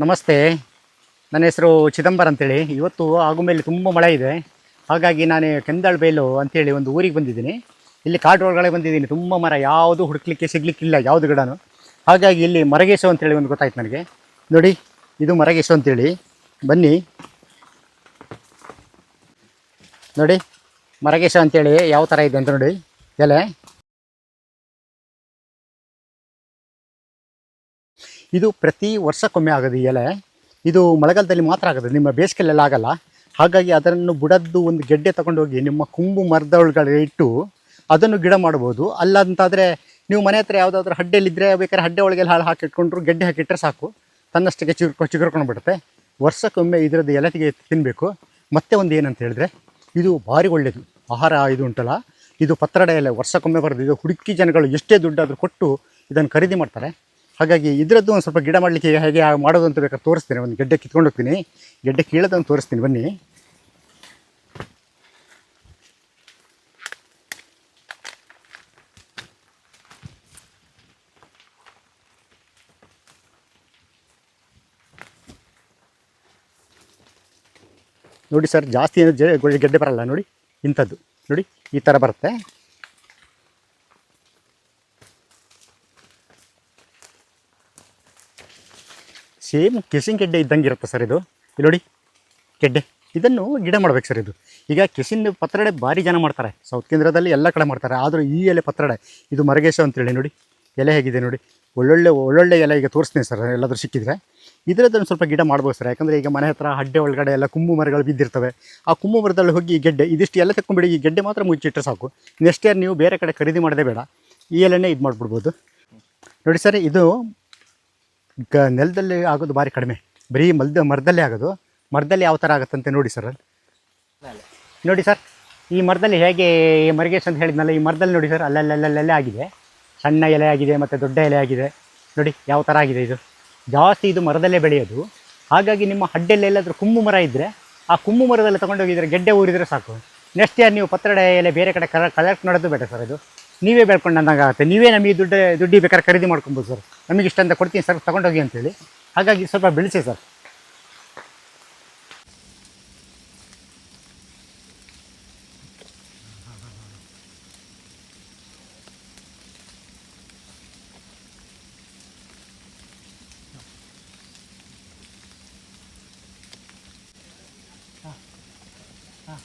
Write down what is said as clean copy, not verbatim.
ನಮಸ್ತೆ. ನನ್ನ ಹೆಸರು ಚಿದಂಬರ ಅಂತೇಳಿ. ಇವತ್ತು ಆಗುಂಬೆಯಲ್ಲಿ ತುಂಬ ಮಳೆ ಇದೆ. ಹಾಗಾಗಿ ನಾನು ಕೆಂದಾಳಬೇಲು ಅಂತೇಳಿ ಒಂದು ಊರಿಗೆ ಬಂದಿದ್ದೀನಿ. ಇಲ್ಲಿ ಕಾಡು ಒಳಗಡೆ ಬಂದಿದ್ದೀನಿ. ತುಂಬ ಮರ, ಯಾವುದು ಹುಡುಕ್ಲಿಕ್ಕೆ ಸಿಗಲಿಕ್ಕಿಲ್ಲ, ಯಾವುದು ಗಿಡನೂ. ಹಾಗಾಗಿ ಇಲ್ಲಿ ಮರಗೇಶು ಅಂತೇಳಿ ಒಂದು ಗೊತ್ತಾಯ್ತು ನನಗೆ. ನೋಡಿ, ಇದು ಮರಗೇಶು ಅಂತೇಳಿ. ಬನ್ನಿ ನೋಡಿ, ಮರಗೇಶ ಅಂತೇಳಿ ಯಾವ ಥರ ಇದೆ ಅಂತ ನೋಡಿ. ಎಲೆ ಇದು ಪ್ರತಿ ವರ್ಷಕ್ಕೊಮ್ಮೆ ಆಗೋದು ಈ ಎಲೆ. ಇದು ಮಳೆಗಾಲದಲ್ಲಿ ಮಾತ್ರ ಆಗೋದು, ನಿಮ್ಮ ಬೇಸಿಗೆಲೆಲ್ಲ ಆಗಲ್ಲ. ಹಾಗಾಗಿ ಅದನ್ನು ಬುಡದ್ದು ಒಂದು ಗೆಡ್ಡೆ ತಗೊಂಡೋಗಿ ನಿಮ್ಮ ಕುಂಬು ಮರದ ಒಳಗಡೆ ಇಟ್ಟು ಅದನ್ನು ಗಿಡ ಮಾಡ್ಬೋದು. ಅಲ್ಲಂತಾದರೆ ನೀವು ಮನೆ ಹತ್ರ ಯಾವುದಾದ್ರೂ ಹಡ್ಡೆಯಲ್ಲಿದ್ದರೆ ಬೇಕಾದ್ರೆ ಹಡ್ಡೆ ಒಳಗೆಲ್ಲ ಹಾಳು ಹಾಕಿಟ್ಕೊಂಡ್ರು, ಗೆಡ್ಡೆ ಹಾಕಿಟ್ರೆ ಸಾಕು, ತನ್ನಷ್ಟಕ್ಕೆ ಚಿಗುರ್ಕೊಂಡು ಬಿಡುತ್ತೆ. ವರ್ಷಕ್ಕೊಮ್ಮೆ ಇದರದ್ದು ಎಲೆ ತಿನ್ನಬೇಕು. ಮತ್ತೆ ಒಂದು ಏನಂತ ಹೇಳಿದ್ರೆ, ಇದು ಭಾರಿ ಒಳ್ಳೆಯದು ಆಹಾರ. ಇದು ಉಂಟಲ್ಲ, ಇದು ಪತ್ರೊಡೆ ಎಲೆ ವರ್ಷಕ್ಕೊಮ್ಮೆ ಬರೋದು. ಇದು ಹುಡುಕಿ ಜನಗಳು ಎಷ್ಟೇ ದುಡ್ಡಾದರೂ ಕೊಟ್ಟು ಇದನ್ನು ಖರೀದಿ ಮಾಡ್ತಾರೆ. ಹಾಗಾಗಿ ಇದರದ್ದು ಒಂದು ಸ್ವಲ್ಪ ಗಿಡ ಮಾಡಲಿಕ್ಕೆ ಹೇಗೆ ಮಾಡೋದು ಅಂತ ಬೇಕಾದ್ರೆ ತೋರಿಸ್ತೀನಿ. ಒಂದು ಗೆಡ್ಡೆ ಕಿತ್ಕೊಂಡು ಹೋಗ್ತೀನಿ, ಗೆಡ್ಡೆ ಕೀಳೋದನ್ನು ತೋರಿಸ್ತೀನಿ, ಬನ್ನಿ. ನೋಡಿ ಸರ್, ಜಾಸ್ತಿ ಏನು ಗೆಡ್ಡೆ ಬರಲ್ಲ ನೋಡಿ. ಇಂಥದ್ದು ನೋಡಿ, ಈ ಥರ ಬರುತ್ತೆ. ಸೇಮ್ ಕೆಸಿನ ಗೆಡ್ಡೆ ಇದ್ದಂಗೆ ಇರುತ್ತೆ ಸರ್ ಇದು. ಇಲ್ಲಿ ನೋಡಿ ಗೆಡ್ಡೆ, ಇದನ್ನು ಗಿಡ ಮಾಡ್ಬೇಕು ಸರ್. ಇದು ಈಗ ಕೆಸಿನ ಪತ್ರೊಡೆ ಭಾರಿ ಜನ ಮಾಡ್ತಾರೆ, ಸೌತ್ ಕೇಂದ್ರದಲ್ಲಿ ಎಲ್ಲ ಕಡೆ ಮಾಡ್ತಾರೆ. ಆದರೂ ಈ ಎಲೆ ಪತ್ರೊಡೆ, ಇದು ಮರಗೇಶ ಅಂತೇಳಿ ನೋಡಿ. ಎಲೆ ಹೇಗಿದೆ ನೋಡಿ, ಒಳ್ಳೊಳ್ಳೆ ಎಲೆ. ಈಗ ತೋರಿಸ್ತೀನಿ ಸರ್, ಎಲ್ಲಾದರೂ ಸಿಕ್ಕಿದ್ರೆ. ಇದರದ್ದೊಂದು ಸ್ವಲ್ಪ ಗಿಡ ಮಾಡ್ಬೋದು ಸರ್. ಯಾಕಂದರೆ ಈಗ ಮನೆ ಹತ್ರ ಹಡ್ಡೆ ಒಳಗಡೆ ಎಲ್ಲ ಕುಂಬು ಮರಗಳು ಬಿದ್ದಿರ್ತವೆ. ಆ ಕುಂಬು ಮರದಲ್ಲಿ ಹೋಗಿ ಈ ಗೆಡ್ಡೆ ಇದಿಷ್ಟು ಎಲ್ಲ ತೆಕ್ಕೊಂಬಿಡಿ, ಈ ಗೆಡ್ಡೆ ಮಾತ್ರ ಮುಚ್ಚಿಟ್ಟರೆ ಸಾಕು. ನೆಕ್ಸ್ಟ್ ಇಯರ್ ನೀವು ಬೇರೆ ಕಡೆ ಖರೀದಿ ಮಾಡೋದೇ ಬೇಡ, ಈ ಎಲೆನೇ ಇದು ಮಾಡಿಬಿಡ್ಬೋದು. ನೋಡಿ ಸರ್, ಇದು ನೆಲದಲ್ಲಿ ಆಗೋದು ಭಾರಿ ಕಡಿಮೆ, ಬರೀ ಮರದಲ್ಲೇ ಆಗೋದು. ಮರದಲ್ಲಿ ಯಾವ ಥರ ಆಗುತ್ತಂತೆ ನೋಡಿ ಸರ್. ನೋಡಿ ಸರ್, ಈ ಮರದಲ್ಲಿ ಹೇಗೆ ಈ ಮರಗೇಶ್ ಅಂತ ಹೇಳಿದ್ನಲ್ಲ, ಈ ಮರದಲ್ಲಿ ನೋಡಿ ಸರ್, ಅಲ್ಲಲ್ಲಲ್ಲೇ ಆಗಿದೆ. ಸಣ್ಣ ಎಲೆ ಆಗಿದೆ ಮತ್ತು ದೊಡ್ಡ ಎಲೆ ಆಗಿದೆ. ನೋಡಿ ಯಾವ ಥರ ಆಗಿದೆ. ಇದು ಜಾಸ್ತಿ ಇದು ಮರದಲ್ಲೇ ಬೆಳೆಯೋದು. ಹಾಗಾಗಿ ನಿಮ್ಮ ಹಡ್ಡೆಲ್ಲೆಲ್ಲಾದರೂ ಕುಂಬು ಮರ ಇದ್ದರೆ ಆ ಕುಂಬು ಮರದಲ್ಲಿ ತೊಗೊಂಡೋಗಿದ್ರೆ ಗೆಡ್ಡೆ ಊರಿದರೆ ಸಾಕು. ನೆಕ್ಸ್ಟ್ ಇಯರ್ ನೀವು ಪತ್ರೊಡೆ ಎಲೆ ಬೇರೆ ಕಡೆ ಕಲೆಕ್ಟ್ ಮಾಡೋದು ಬೇಡ ಸರ್. ಇದು ನೀವೇ ಬೆಳ್ಕೊಂಡು ಅಂದಂಗೆ ಆಗುತ್ತೆ. ನೀವೇ ನಮಗೆ ದುಡ್ಡು ಬೇಕಾದ್ರೆ ಖರೀದಿ ಮಾಡ್ಕೊಬೋದು ಸರ್. ನಮಗೆ ಇಷ್ಟ ಅಂತ ಕೊಡ್ತೀನಿ ಸರ್, ತೊಗೊಂಡೋಗಿ ಅಂತೇಳಿ. ಹಾಗಾಗಿ ಸ್ವಲ್ಪ ಬೆಳೆಸಿ ಸರ್. ಹಾಂ